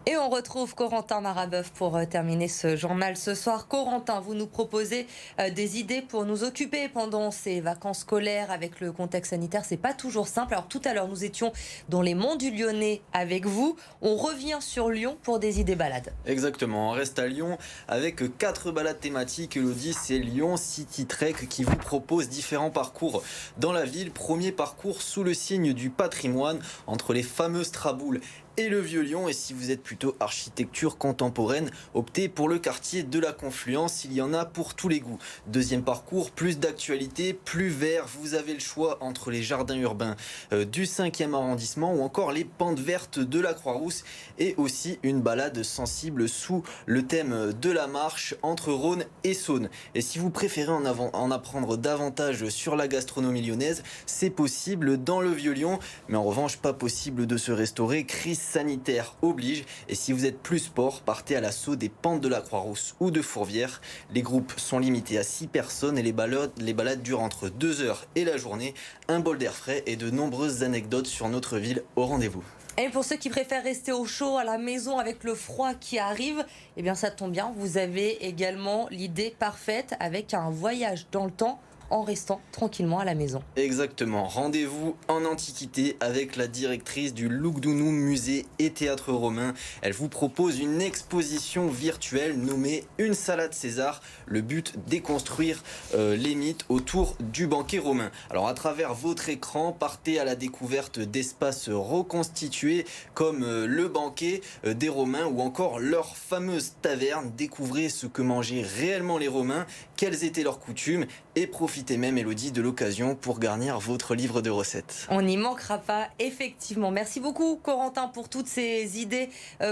Et on retrouve Corentin Marabeuf pour terminer ce journal ce soir. Corentin, vous nous proposez des idées pour nous occuper pendant ces vacances scolaires avec le contexte sanitaire. C'est pas toujours simple. Alors tout à l'heure, nous étions dans les monts du Lyonnais avec vous. On revient sur Lyon pour des idées balades. Exactement, on reste à Lyon avec 4 balades thématiques. Elodie, c'est Lyon City Trek qui vous propose différents parcours dans la ville. Premier parcours sous le signe du patrimoine entre les fameuses Traboules et le Vieux-Lyon. Et si vous êtes plutôt architecture contemporaine, optez pour le quartier de la Confluence. Il y en a pour tous les goûts. Deuxième parcours, plus d'actualité, plus vert. Vous avez le choix entre les jardins urbains du 5e arrondissement ou encore les pentes vertes de la Croix-Rousse. Et aussi une balade sensible sous le thème de la marche entre Rhône et Saône. Et si vous préférez en apprendre davantage sur la gastronomie lyonnaise, c'est possible dans le Vieux-Lyon. Mais en revanche, pas possible de se restaurer. Crise sanitaire oblige. Et si vous êtes plus sport, partez à l'assaut des pentes de la Croix-Rousse ou de Fourvière. Les groupes sont limités à 6 personnes et les balades durent entre 2 heures et la journée. Un bol d'air frais et de nombreuses anecdotes sur notre ville au rendez-vous. Et pour ceux qui préfèrent rester au chaud à la maison avec le froid qui arrive, eh bien ça tombe bien. Vous avez également l'idée parfaite avec un voyage dans le temps en restant tranquillement à la maison. Exactement, rendez-vous en Antiquité avec la directrice du Lugdunum Musée et Théâtre Romain. Elle vous propose une exposition virtuelle nommée Une salade César. Le but, déconstruire les mythes autour du banquet romain. Alors à travers votre écran, partez à la découverte d'espaces reconstitués comme le banquet des Romains ou encore leur fameuse taverne. Découvrez ce que mangeaient réellement les Romains, quelles étaient leurs coutumes et profitez même, Elodie, de l'occasion pour garnir votre livre de recettes. On n'y manquera pas, effectivement. Merci beaucoup, Corentin, pour toutes ces idées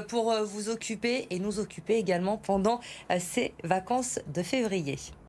pour vous occuper et nous occuper également pendant ces vacances de février.